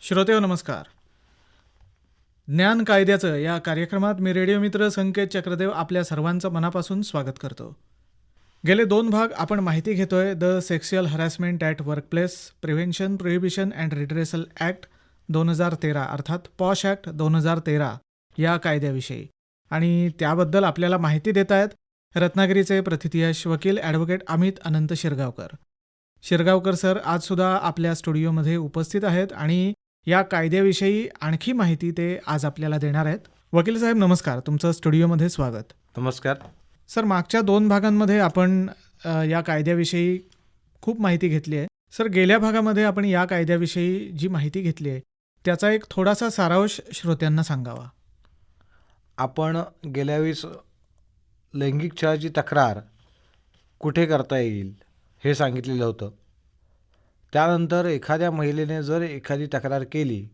श्रोतेहो नमस्कार. ज्ञान कायद्याचं या कार्यक्रमात मी रेडिओ मित्र संकेत चक्रदेव आपल्या सर्वांचं मनापासून स्वागत करतो. गेले 2 भाग आपण माहिती घेतोय the sexual harassment at workplace prevention prohibition and redressal act 2013 अर्थात पॉश ॲक्ट 2013 या कायद्याविषयी. आणि त्याबद्दल आपल्याला माहिती देत आहेत रत्नागिरीचे प्रथितयश वकील ॲडव्होकेट अमित अनंत शिरगावकर. शिरगावकर सर आजसुद्धा आपल्या स्टुडिओमध्ये उपस्थित आहेत आणि या कायद्याविषयी आणखी माहिती ते आज आपल्याला देणार आहेत. वकील साहेब नमस्कार, तुमचं स्टुडिओमध्ये स्वागत. नमस्कार सर, मागच्या 2 भागांमध्ये आपण या कायद्याविषयी खूप माहिती घेतली आहे. सर, गेल्या भागामध्ये आपण या कायद्याविषयी जी माहिती घेतली आहे त्याचा एक थोडासा सारांश श्रोत्यांना सांगावा. आपण गेल्या वेळेस लैंगिक छळाची तक्रार कुठे करता येईल हे सांगितलेलं होतं. त्यानंतर एखाद्या महिलेने जर एखादी तक्रार केली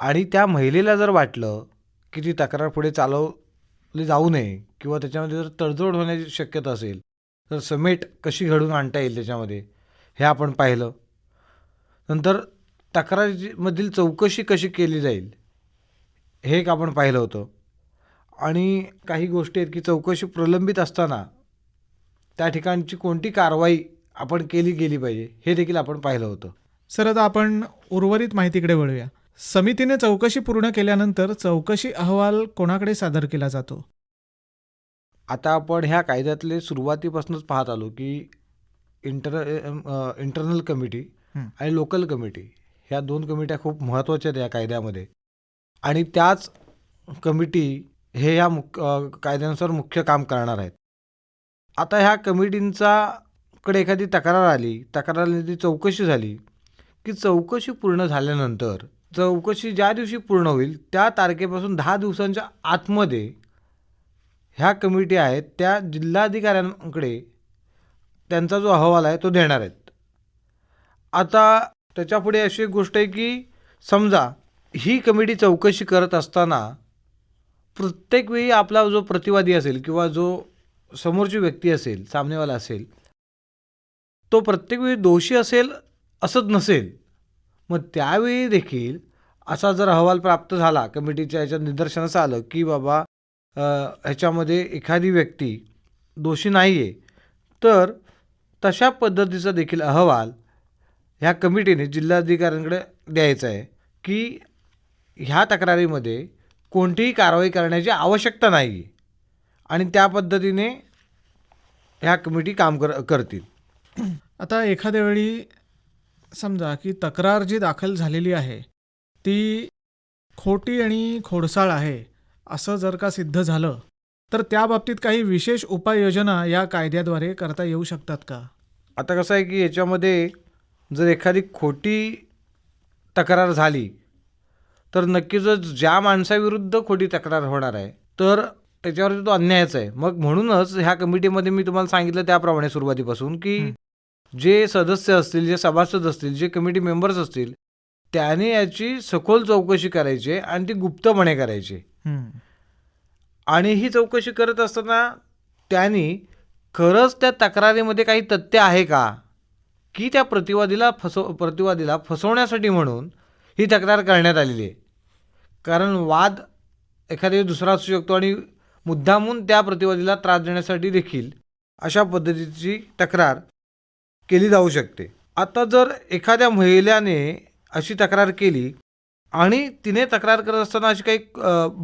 आणि त्या महिलेला जर वाटलं की ती तक्रार पुढे चालवली जाऊ नये किंवा त्याच्यामध्ये जर तडजोड होण्याची शक्यता असेल तर समेट कशी घडवून आणता येईल त्याच्यामध्ये हे आपण पाहिलं. नंतर तक्रारीमधील चौकशी कशी केली जाईल हे एक आपण पाहिलं होतं. आणि काही गोष्टी आहेत की चौकशी प्रलंबित असताना त्या ठिकाणची कोणती कारवाई आपण केली गेली पाहिजे हे देखील आपण पाहिलं होतं. सर, आता आपण उर्वरित माहितीकडे वळूया. समितीने चौकशी पूर्ण केल्यानंतर चौकशी अहवाल कोणाकडे सादर केला जातो? आता आपण ह्या कायद्यातले सुरुवातीपासूनच पाहत आलो की इंटरनल कमिटी आणि लोकल कमिटी ह्या 2 कमिट्या खूप महत्त्वाच्या आहेत या कायद्यामध्ये. आणि त्याच कमिटी हे ह्या कायद्यानुसार मुख्य काम करणार आहेत. आता ह्या कमिटींचाकडे एखादी तक्रार आली, तक्रारीची चौकशी झाली की चौकशी पूर्ण झाल्यानंतर चौकशी ज्या दिवशी पूर्ण होईल त्या तारखेपासून 10 दिवसांच्या आतमध्ये ह्या कमिटी आहेत त्या जिल्हाधिकाऱ्यांकडे त्यांचा जो अहवाल आहे तो देणार आहेत. आता त्याच्यापुढे अशी एक गोष्ट आहे की समजा ही कमिटी चौकशी करत असताना प्रत्येक वेळी आपला जो प्रतिवादी असेल किंवा जो समोरची व्यक्ती असेल, सामनेवाला असेल, तो प्रत्येक वेळी दोषी असेल असंच नसेल. मग त्यावेळी देखील असा जर अहवाल प्राप्त झाला, कमिटीच्या ह्याच्यात निदर्शनास आलं की बाबा ह्याच्यामध्ये एखादी व्यक्ती दोषी नाही आहे, तर तशा पद्धतीचा देखील अहवाल ह्या कमिटीने जिल्हाधिकाऱ्यांकडे द्यायचा आहे की ह्या तक्रारीमध्ये कोणतीही कारवाई करण्याची आवश्यकता नाही आहे. आणि त्या पद्धतीने ह्या कमिटी काम करतील. आता एखाद्या वेळी समजा की तक्रार जी दाखल झालेली आहे ती खोटी आणि खोडसाळ आहे असं जर का सिद्ध झालं तर त्या बाबतीत काही विशेष उपाययोजना या कायद्याद्वारे करता येऊ शकतात का? आता कसं आहे की याच्यामध्ये जर एखादी खोटी तक्रार झाली तर नक्कीच ज्या माणसाविरुद्ध खोटी तक्रार होणार आहे तर त्याच्यावरती तो अन्यायच आहे. मग म्हणूनच ह्या कमिटीमध्ये मी तुम्हाला सांगितलं त्याप्रमाणे सुरुवातीपासून की जे सदस्य असतील, जे सभासद असतील, जे कमिटी मेंबर्स असतील त्याने याची सखोल चौकशी करायची आणि ती गुप्तपणे करायची. आणि ही चौकशी करत असताना त्यांनी खरंच त्या तक्रारीमध्ये काही तथ्य आहे का की त्या प्रतिवादीला फसवण्यासाठी म्हणून ही तक्रार करण्यात आलेली आहे. कारण वाद एखादा दुसरा असू शकतो आणि मुद्दामून त्या प्रतिवादीला त्रास देण्यासाठी देखील अशा पद्धतीची तक्रार केली जाऊ शकते. आता जर एखाद्या महिलेने अशी तक्रार केली आणि तिने तक्रार करत असताना अशी काही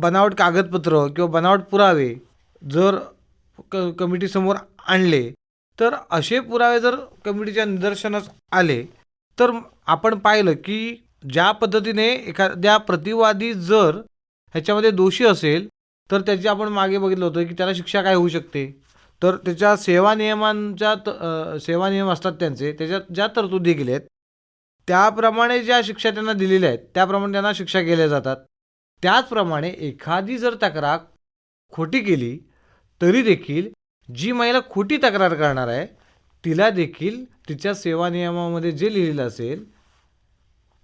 बनावट कागदपत्र किंवा बनावट पुरावे जर कमिटीसमोर आणले तर असे पुरावे जर कमिटीच्या निदर्शनास आले तर आपण पाहिलं की ज्या पद्धतीने एखाद्या प्रतिवादी जर ह्याच्यामध्ये दोषी असेल तर त्याची आपण मागे बघितलं होतं की त्याला शिक्षा काय होऊ शकते. तर त्याच्या सेवा नियम असतात त्यांचे, त्याच्यात ज्या तरतुदी केल्या आहेत त्याप्रमाणे ज्या शिक्षा त्यांना दिलेल्या आहेत त्याप्रमाणे त्यांना शिक्षा केल्या जातात. त्याचप्रमाणे एखादी जर तक्रार खोटी केली तरी देखील जी महिला खोटी तक्रार करणार आहे तिला देखील तिच्या सेवा नियमामध्ये जे लिहिलेलं असेल,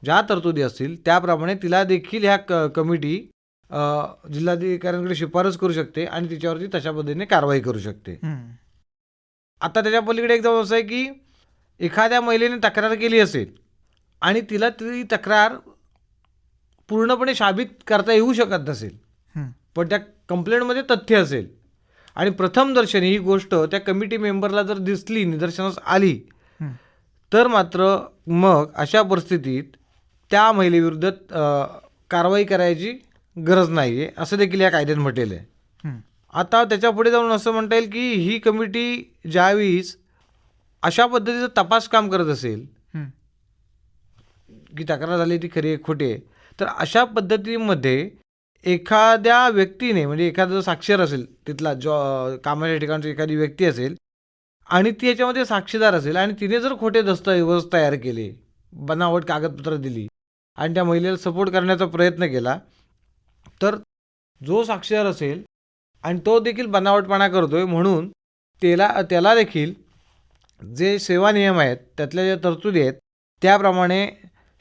ज्या तरतुदी असतील त्याप्रमाणे तिला देखील ह्या कमिटी जिल्हाधिकाऱ्यांकडे शिफारस करू शकते आणि तिच्यावरती तशा पद्धतीने कारवाई करू शकते. आता त्याच्या पलीकडे एक जाऊन असं आहे की एखाद्या महिलेने तक्रार केली असेल आणि तिला ती तक्रार पूर्णपणे साबित करता येऊ शकत नसेल, हं, पण त्या कंप्लेंटमध्ये तथ्य असेल आणि प्रथमदर्शनी ही गोष्ट त्या कमिटी मेंबरला जर दिसली, निदर्शनास आली, हं, तर मात्र मग अशा परिस्थितीत त्या महिलेविरुद्ध कारवाई करायची गरज नाही आहे, असं देखील या कायद्यात म्हटलेलं आहे. हं, आता त्याच्या पुढे जाऊन असं म्हणता येईल की ही कमिटी ज्यावेळीस अशा पद्धतीचं तपास काम करत असेल हं, की तक्रार झाली ती खरी आहे खोटी आहे, तर अशा पद्धतीमध्ये एखाद्या व्यक्तीने म्हणजे एखादा साक्षीदार असेल, तिथला कामाच्या ठिकाणची एखादी व्यक्ती असेल आणि ती याच्यामध्ये साक्षीदार असेल आणि तिने जर खोटे दस्तऐवज तयार केले, बनावट कागदपत्र दिली आणि त्या महिलेला सपोर्ट करण्याचा प्रयत्न केला, तर जो साक्षीदार असेल आणि तो देखील बनावटपणा करतोय म्हणून त्याला देखील जे सेवा नियम आहेत त्यातल्या ज्या तरतुदी आहेत त्याप्रमाणे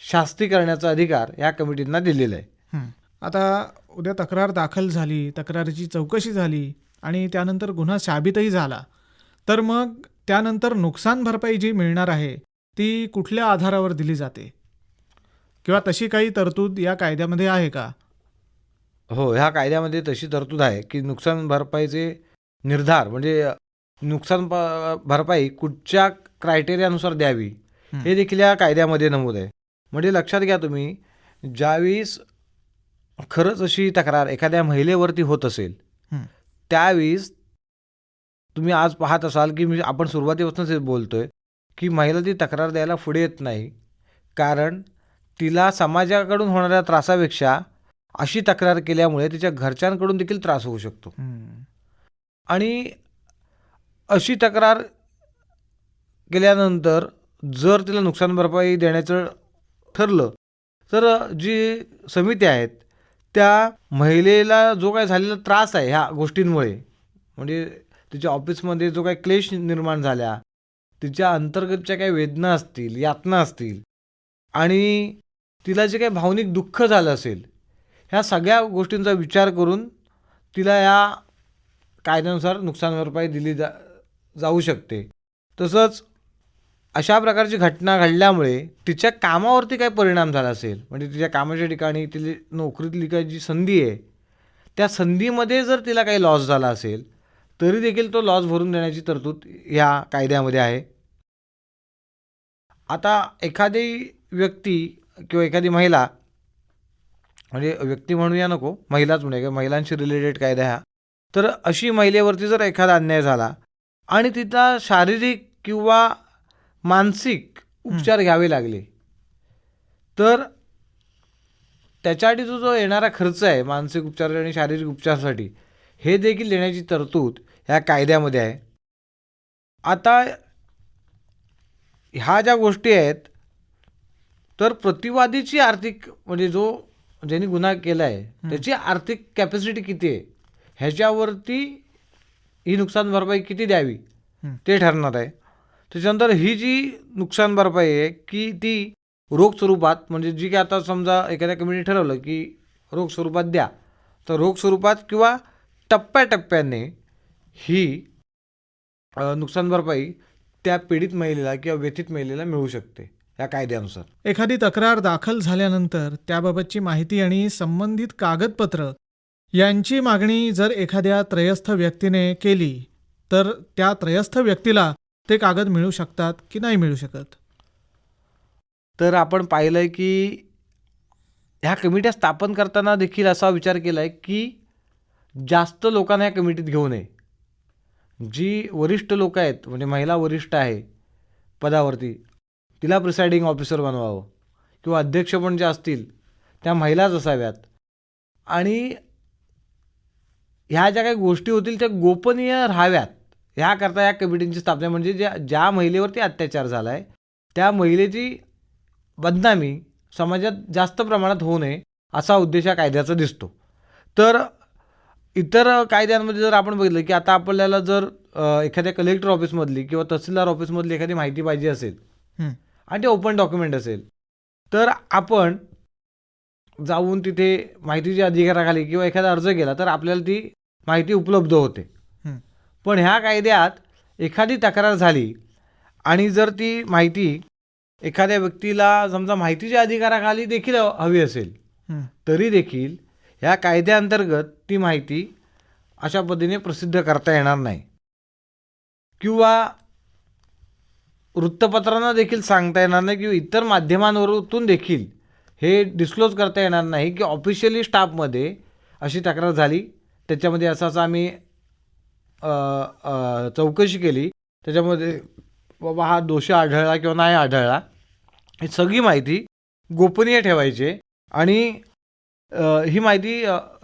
शास्ती करण्याचा अधिकार या कमिटींना दिलेला आहे. हं. आता उद्या तक्रार दाखल झाली, तक्रारीची चौकशी झाली आणि त्यानंतर गुन्हा साबितही झाला, तर मग त्यानंतर नुकसान भरपाई जी मिळणार आहे ती कुठल्या आधारावर दिली जाते किंवा तशी काही तरतूद या कायद्यामध्ये आहे का? हो, ह्या कायद्यामध्ये तशी तरतूद आहे की नुकसान भरपाईचे निर्धार म्हणजे नुकसान भरपाई कुठच्या क्रायटेरियानुसार द्यावी हं, हे देखील या कायद्यामध्ये नमूद आहे. म्हणजे लक्षात घ्या तुम्ही, ज्यावेळीस खरंच अशी तक्रार एखाद्या महिलेवरती होत असेल, हं, त्यावेळीस तुम्ही आज पाहत असाल की आपण सुरुवातीपासूनच हे बोलतोय की महिला ती तक्रार द्यायला पुढे येत नाही, कारण तिला समाजाकडून होणाऱ्या त्रासापेक्षा अशी तक्रार केल्यामुळे तिच्या घरच्यांकडून देखील त्रास होऊ शकतो. हं, आणि अशी तक्रार केल्यानंतर जर तिला नुकसान भरपाई देण्याचं ठरलं, तर जी समिती आहेत त्या महिलेला जो काही झालेला त्रास आहे ह्या गोष्टींमुळे, म्हणजे तिच्या ऑफिसमध्ये जो काही क्लेश निर्माण झाल्या, तिच्या अंतर्गतच्या काही वेदना असतील, यातना असतील आणि तिला जे काही भावनिक दुःख झालं असेल, ह्या सगळ्या गोष्टींचा विचार करून तिला या कायद्यानुसार नुकसान भरपाई दिली जाऊ शकते. तसंच अशा प्रकारची घटना घडल्यामुळे तिच्या कामावरती काय परिणाम झाला असेल, म्हणजे तिच्या कामाच्या ठिकाणी तिला नोकरीतली काही जी संधी आहे त्या संधीमध्ये जर तिला काही लॉस झाला असेल, तरी देखील तो लॉस भरून देण्याची तरतूद ह्या कायद्यामध्ये आहे. आता एखादी व्यक्ती किंवा एखादी महिला, म्हणजे व्यक्ती म्हणूया नको, महिलाच म्हणूया किंवा महिलांशी रिलेटेड कायदा हा, तर अशी महिलेवरती जर एखादा अन्याय झाला आणि तिला शारीरिक किंवा मानसिक उपचार घ्यावे लागले, तर त्याच्यासाठी जो येणारा खर्च आहे मानसिक उपचार आणि शारीरिक उपचारासाठी, हे देखील देण्याची तरतूद ह्या कायद्यामध्ये आहे. आता ह्या ज्या गोष्टी आहेत, तर प्रतिवादीची आर्थिक म्हणजे ज्यांनी गुन्हा केला आहे त्याची आर्थिक कॅपॅसिटी किती आहे ह्याच्यावरती ही नुकसान भरपाई किती द्यावी ते ठरणार आहे. त्याच्यानंतर ही जी नुकसान भरपाई आहे की ती रोख स्वरूपात, म्हणजे जी की आता समजा एखाद्या कमिटीने ठरवलं की रोख स्वरूपात द्या, तर रोख स्वरूपात किंवा टप्प्याटप्प्याने ही नुकसान भरपाई त्या पीडित महिलेला किंवा व्यथित महिलेला मिळू शकते या कायद्यानुसार. एखादी तक्रार दाखल झाल्यानंतर त्याबाबतची माहिती आणि संबंधित कागदपत्र यांची मागणी जर एखाद्या त्रयस्थ व्यक्तीने केली, तर त्या त्रयस्थ व्यक्तीला ते कागद मिळू शकतात की नाही मिळू शकत? तर आपण पाहिलं आहे की ह्या कमिट्या स्थापन करताना देखील असा विचार केला आहे की जास्त लोकांना या कमिटीत घेऊ नये. जी वरिष्ठ लोक आहेत, म्हणजे महिला वरिष्ठ आहे पदावरती, तिला प्रिसाइडिंग ऑफिसर बनवावं किंवा अध्यक्ष पण ज्या असतील त्या महिलाच असाव्यात आणि ह्या ज्या काही गोष्टी होतील त्या गोपनीय राहाव्यात, ह्याकरता या कमिटींची स्थापना. म्हणजे ज्या महिलेवरती अत्याचार झाला आहे त्या महिलेची बदनामी समाजात जास्त प्रमाणात होऊ नये असा उद्देश या कायद्याचा दिसतो. तर इतर कायद्यांमध्ये जर आपण बघितलं की आता आपल्याला जर एखाद्या कलेक्टर ऑफिसमधली किंवा तहसीलदार ऑफिसमधली एखादी माहिती पाहिजे असेल आणि ते ओपन डॉक्युमेंट असेल, तर आपण जाऊन तिथे माहितीच्या अधिकाराखाली किंवा एखादा अर्ज केला तर आपल्याला ती माहिती उपलब्ध होते. पण ह्या कायद्यात एखादी तक्रार झाली आणि जर ती माहिती एखाद्या व्यक्तीला समजा माहितीच्या अधिकाराखाली देखील हवी असेल, हं. तरी देखील ह्या कायद्याअंतर्गत ती माहिती अशा पद्धतीने प्रसिद्ध करता येणार नाही किंवा वृत्तपत्रांना देखील सांगता येणार नाही किंवा इतर माध्यमांवरून देखील हे डिस्क्लोज करता येणार नाही की ऑफिशियली स्टाफमध्ये अशी तक्रार झाली, त्याच्यामध्ये असं आम्ही चौकशी केली, त्याच्यामध्ये बाबा हा दोषी आढळला किंवा नाही आढळला, ही सगळी माहिती गोपनीय ठेवायची आणि ही माहिती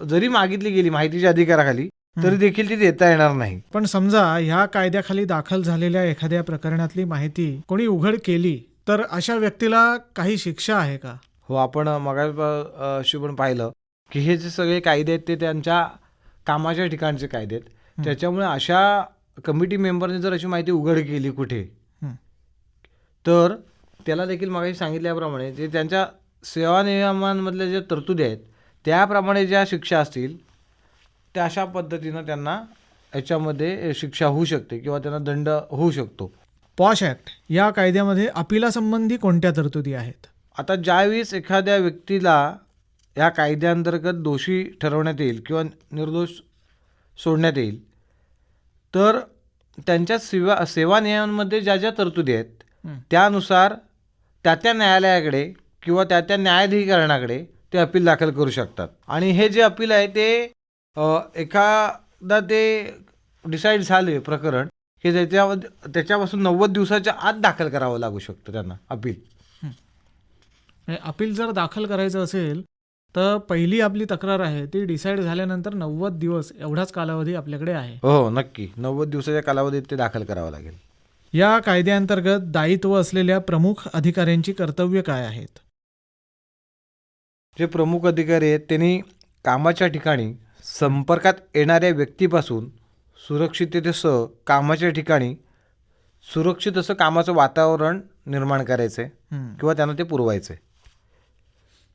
जरी मागितली गेली माहितीच्या अधिकाराखाली तरी देखील ती देता येणार नाही. पण समजा ह्या कायद्याखाली दाखल झालेल्या एखाद्या प्रकरणातली माहिती कोणी उघड केली तर अशा व्यक्तीला काही शिक्षा आहे का? हो, आपण मगाशी पण पाहिलं की हे जे सगळे कायदे आहेत ते त्यांच्या कामाच्या ठिकाणचे कायदे आहेत. त्याच्यामुळे अशा कमिटी मेंबरने जर अशी माहिती उघड केली कुठे हं. तर त्याला देखील मगाशी सांगितल्याप्रमाणे जे त्यांच्या सेवा नियमांमधल्या ज्या तरतुदी आहेत त्याप्रमाणे ज्या शिक्षा असतील त्या अशा पद्धतीनं त्यांना याच्यामध्ये शिक्षा होऊ शकते किंवा त्यांना दंड होऊ शकतो. पॉश ॲक्ट या कायद्यामध्ये अपिलासंबंधी कोणत्या तरतुदी आहेत? आता ज्यावेळेस एखाद्या व्यक्तीला या कायद्याअंतर्गत दोषी ठरवण्यात येईल किंवा निर्दोष सोडण्यात येईल तर त्यांच्या सेवा नियमांमध्ये ज्या ज्या तरतुदी आहेत त्यानुसार त्या न्यायालयाकडे किंवा त्या न्यायाधिकरणाकडे ते अपील दाखल करू शकतात. आणि हे जे अपील आहे ते एखादा ते डिसाईड झाले प्रकरण की त्याच्यापासून 90 दिवसाच्या आत दाखल करावं लागू शकतं त्यांना अपील. अपील जर दाखल करायचं असेल तर पहिली आपली तक्रार आहे ती डिसाईड झाल्यानंतर 90 दिवस एवढाच कालावधी आपल्याकडे आहे. हो, नक्की 90 दिवसाच्या कालावधीत ते दाखल करावं लागेल. या कायद्याअंतर्गत दायित्व असलेल्या प्रमुख अधिकाऱ्यांची कर्तव्य काय आहेत? जे प्रमुख अधिकारी आहेत त्यांनी कामाच्या ठिकाणी संपर्कात येणाऱ्या व्यक्तीपासून सुरक्षिततेसह कामाच्या ठिकाणी सुरक्षित असं कामाचं वातावरण निर्माण करायचं आहे किंवा त्यांना ते पुरवायचं आहे.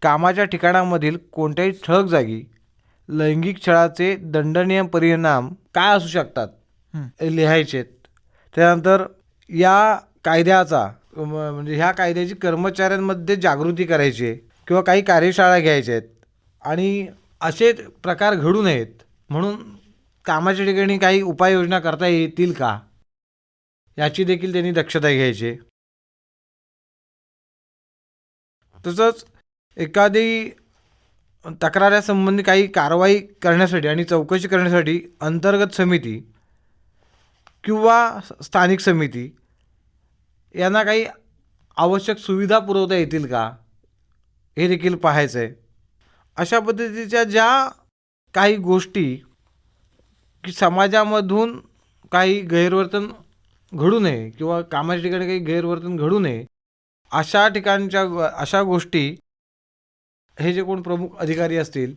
कामाच्या ठिकाणामधील कोणत्याही ठळक जागी लैंगिक छळाचे दंडनीय परिणाम काय असू शकतात हे लिहायचे आहेत. त्यानंतर या कायद्याचा म्हणजे ह्या कायद्याची कर्मचाऱ्यांमध्ये जागृती करायची आहे किंवा काही कार्यशाळा घ्यायच्या आहेत आणि असे प्रकार घडू नयेत म्हणून कामाच्या ठिकाणी काही उपाययोजना करता येतील का याची देखील त्यांनी दक्षता घ्यायची. तसंच एखादी तक्रारासंबंधी काही कारवाई करण्यासाठी आणि चौकशी करण्यासाठी अंतर्गत समिती किंवा स्थानिक समिती यांना काही आवश्यक सुविधा पुरवता येतील का हे देखील पाहायचं आहे. अशा पद्धतीच्या ज्या काही गोष्टी की समाजामधून काही गैरवर्तन घडू नये किंवा कामाच्या ठिकाणी काही गैरवर्तन घडू नये अशा गोष्टी हे जे कोण प्रमुख अधिकारी असतील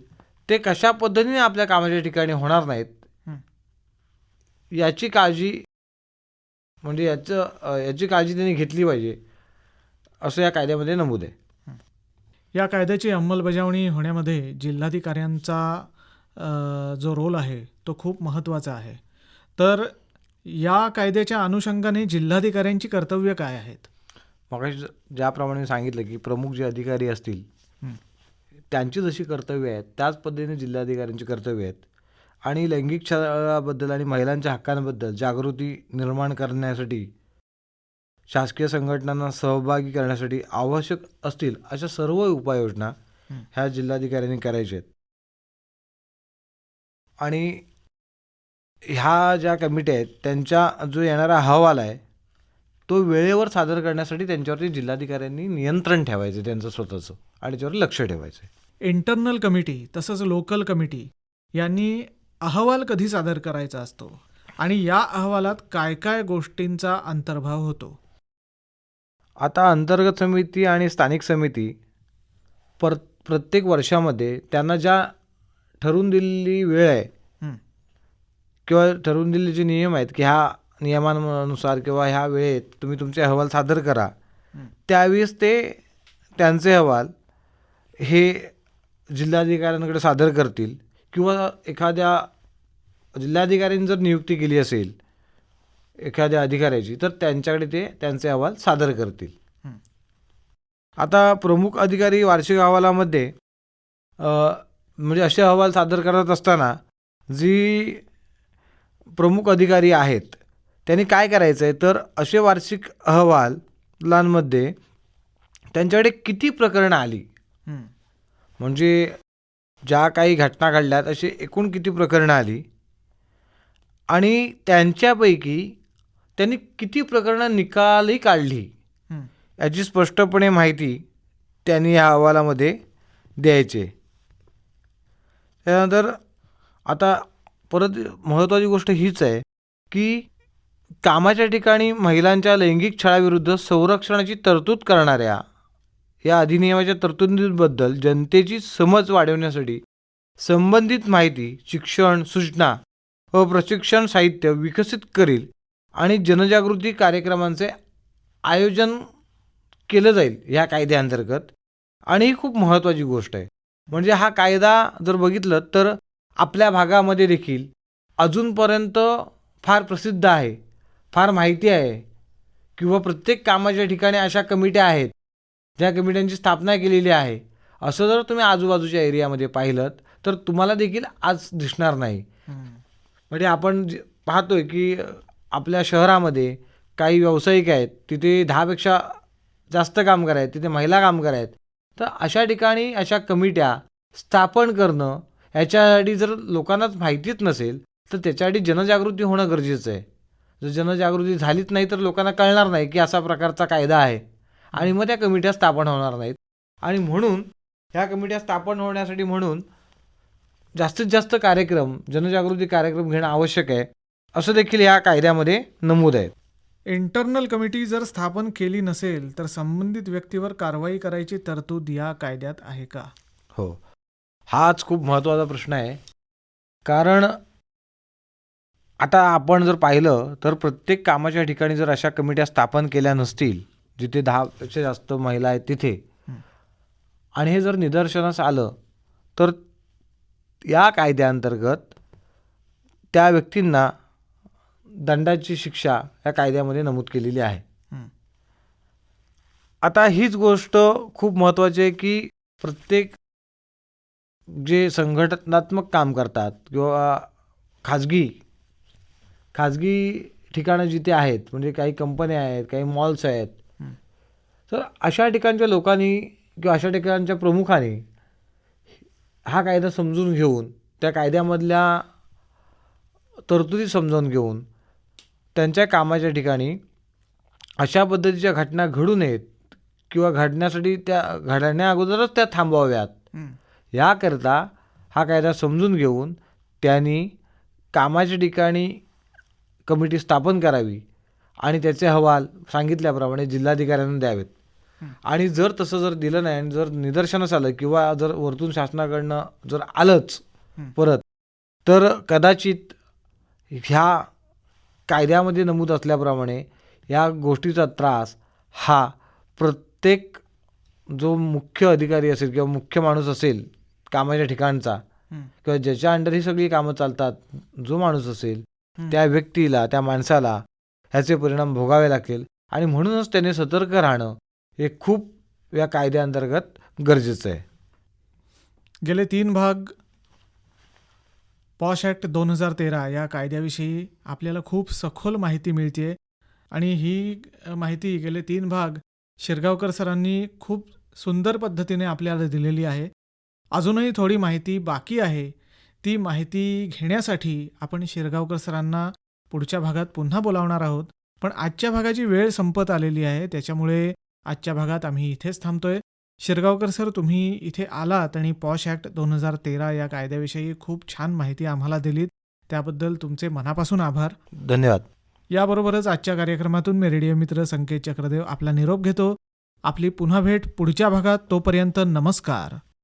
ते कशा पद्धतीने आपल्या कामाच्या ठिकाणी होणार नाहीत याची काळजी म्हणजे याची काळजी त्यांनी घेतली पाहिजे असं या कायद्यामध्ये नमूद आहे. या कायद्याची अंमलबजावणी होण्यामध्ये जिल्हाधिकाऱ्यांचा जो रोल आहे तो खूप महत्त्वाचा आहे. तर या कायद्याच्या अनुषंगाने जिल्हाधिकाऱ्यांची कर्तव्य काय आहेत? मग ज्याप्रमाणे सांगितलं की प्रमुख जे अधिकारी असतील त्यांची जशी कर्तव्य आहेत त्याच पद्धतीने जिल्हाधिकाऱ्यांची कर्तव्य आहेत आणि लैंगिक छळाबद्दल आणि महिलांच्या हक्कांबद्दल जागृती निर्माण करण्यासाठी शासकीय संघटनांना सहभागी करण्यासाठी आवश्यक असतील अशा सर्व उपाययोजना ह्या जिल्हाधिकाऱ्यांनी करायच्या आहेत. आणि ह्या ज्या कमिटी आहेत त्यांचा जो येणारा अहवाल आहे तो वेळेवर सादर करण्यासाठी त्यांच्यावरती जिल्हाधिकाऱ्यांनी नियंत्रण ठेवायचं त्यांचं स्वतःचं आणि त्याच्यावर लक्ष ठेवायचं. इंटरनल कमिटी तसंच लोकल कमिटी यांनी अहवाल कधी सादर करायचा असतो आणि या अहवालात काय काय गोष्टींचा अंतर्भाव होतो? आता अंतर्गत समिती आणि स्थानिक समिती प्रत्येक वर्षामध्ये त्यांना ज्या ठरवून दिलेली वेळ आहे किंवा ठरवून दिलेले जे नियम आहेत की ह्या नियमांनुसार किंवा ह्या वेळेत तुम्ही तुमचे अहवाल सादर करा त्यावेळेस ते त्यांचे अहवाल हे जिल्हाधिकाऱ्यांकडे सादर करतील किंवा एखाद्या जिल्हाधिकाऱ्यांनी जर नियुक्ती केली असेल एखाद्या अधिकाऱ्याची तर त्यांच्याकडे ते त्यांचे अहवाल सादर करतील. आता प्रमुख अधिकारी वार्षिक अहवालामध्ये म्हणजे असे अहवाल सादर करत असताना जी प्रमुख अधिकारी आहेत त्यांनी काय करायचं आहे, तर असे वार्षिक अहवालांमध्ये त्यांच्याकडे किती प्रकरणं आली, हं. म्हणजे ज्या काही घटना घडल्यात अशी एकूण किती प्रकरणं आली आणि त्यांच्यापैकी त्यांनी किती प्रकरणं निकालही काढली हं. याची स्पष्टपणे माहिती त्यांनी या अहवालामध्ये द्यायचे. त्यानंतर आता परत महत्त्वाची गोष्ट हीच आहे की कामाच्या ठिकाणी महिलांच्या लैंगिक छळाविरुद्ध संरक्षणाची तरतूद करणाऱ्या या अधिनियमाच्या तरतुदींबद्दल जनतेची समज वाढवण्यासाठी संबंधित माहिती, शिक्षण, सूचना व प्रशिक्षण साहित्य विकसित करील आणि जनजागृती कार्यक्रमांचे आयोजन केलं जाईल ह्या कायद्याअंतर्गत. आणि ही खूप महत्त्वाची गोष्ट आहे. म्हणजे हा कायदा जर बघितलं तर आपल्या भागामध्ये देखील अजूनपर्यंत फार प्रसिद्ध आहे, फार माहिती आहे, किंवा प्रत्येक कामाच्या ठिकाणी अशा कमिट्या आहेत ज्या कमिट्यांची स्थापना केलेली आहे. असं जर तुम्ही आजूबाजूच्या एरियामध्ये पाहिलं तर तुम्हाला देखील आज दिसणार नाही. म्हणजे आपण पाहतोय की आपल्या शहरामध्ये काही व्यावसायिक आहेत, तिथे 10पेक्षा जास्त कामगार आहेत, तिथे महिला कामगार आहेत. तर अशा ठिकाणी अशा कमिट्या स्थापन करणं, याच्यासाठी जर लोकांनाच माहितीच नसेल तर त्याच्यासाठी जनजागृती होणं गरजेचं आहे. जर जनजागृती झालीच नाही तर लोकांना कळणार नाही की असा प्रकारचा कायदा आहे आणि मग त्या कमिट्या स्थापन होणार नाहीत. आणि म्हणून ह्या कमिट्या स्थापन होण्यासाठी म्हणून जास्तीत जास्त कार्यक्रम, जनजागृती कार्यक्रम घेणं आवश्यक आहे, असं देखील ह्या कायद्यामध्ये नमूद आहे. इंटरनल कमिटी जर स्थापन केली नसेल तर संबंधित व्यक्तीवर कारवाई करायची तरतूद या कायद्यात आहे का? हो, हाच खूप महत्त्वाचा प्रश्न आहे. कारण आता आपण जर पाहिलं तर प्रत्येक कामाच्या ठिकाणी जर अशा कमिट्या स्थापन केल्या नसतील जिथे 10पेक्षा जास्त महिला आहेत तिथे, आणि हे जर निदर्शनास आलं तर या कायद्याअंतर्गत त्या व्यक्तींना दंडाची शिक्षा या कायद्यामध्ये नमूद केलेली आहे. आता हीच गोष्ट खूप महत्त्वाची आहे की प्रत्येक जे संघटनात्मक काम करतात किंवा खाजगी ठिकाणं जिथे आहेत, म्हणजे काही कंपन्या आहेत, काही मॉल्स आहेत, तर अशा ठिकाणच्या लोकांनी किंवा अशा ठिकाणच्या प्रमुखांनी हा कायदा समजून घेऊन, त्या कायद्यामधल्या तरतुदी समजावून घेऊन त्यांच्या कामाच्या ठिकाणी अशा पद्धतीच्या घटना घडू नयेत किंवा घडण्यासाठी त्या घडण्याअगोदरच त्या थांबवाव्यात, याकरता हा कायदा समजून घेऊन त्यांनी कामाच्या ठिकाणी कमिटी स्थापन करावी आणि त्याचे अहवाल सांगितल्याप्रमाणे जिल्हाधिकाऱ्यांना द्यावेत. आणि जर तसं जर दिलं नाही आणि जर निदर्शनास आलं किंवा जर वरतून शासनाकडनं जर आलंच परत, तर कदाचित ह्या कायद्यामध्ये नमूद असल्याप्रमाणे या गोष्टीचा त्रास हा प्रत्येक जो मुख्य अधिकारी असेल किंवा मुख्य माणूस असेल कामाच्या ठिकाणचा किंवा ज्याच्या अंडर ही सगळी कामं चालतात, जो माणूस असेल त्या व्यक्तीला, त्या माणसाला ह्याचे परिणाम भोगावे लागतील. आणि म्हणूनच त्याने सतर्क राहणं हे खूप या कायद्याअंतर्गत गरजेचं आहे. गेले 3 भाग पॉश ॲक्ट 2013 या कायद्याविषयी आपल्याला खूप सखोल माहिती मिळते आणि ही माहिती गेले 3 भाग शिरगावकर सरांनी खूप सुंदर पद्धतीने आपल्याला दिलेली आहे. अजूनही थोडी माहिती बाकी आहे. ती माहिती घेण्यासाठी आपण शिरगावकर सरांना पुढच्या भागात पुन्हा बोलावणार आहोत. पण आजच्या भागाची वेळ संपत आलेली आहे, त्याच्यामुळे आजच्या भागात आम्ही इथेच थांबतोय. शिरगावकर सर, तुम्ही इथे आलात आणि पॉश ॲक्ट 2013 या कायद्याविषयी खूप छान माहिती आम्हाला दिलीत, त्याबद्दल तुमचे मनापासून आभार. धन्यवाद. याबरोबरच आजच्या कार्यक्रमातून मी रेडिओ मित्र संकेत चक्रदेव आपला निरोप घेतो. आपली पुन्हा भेट पुढच्या भागात. तोपर्यंत नमस्कार.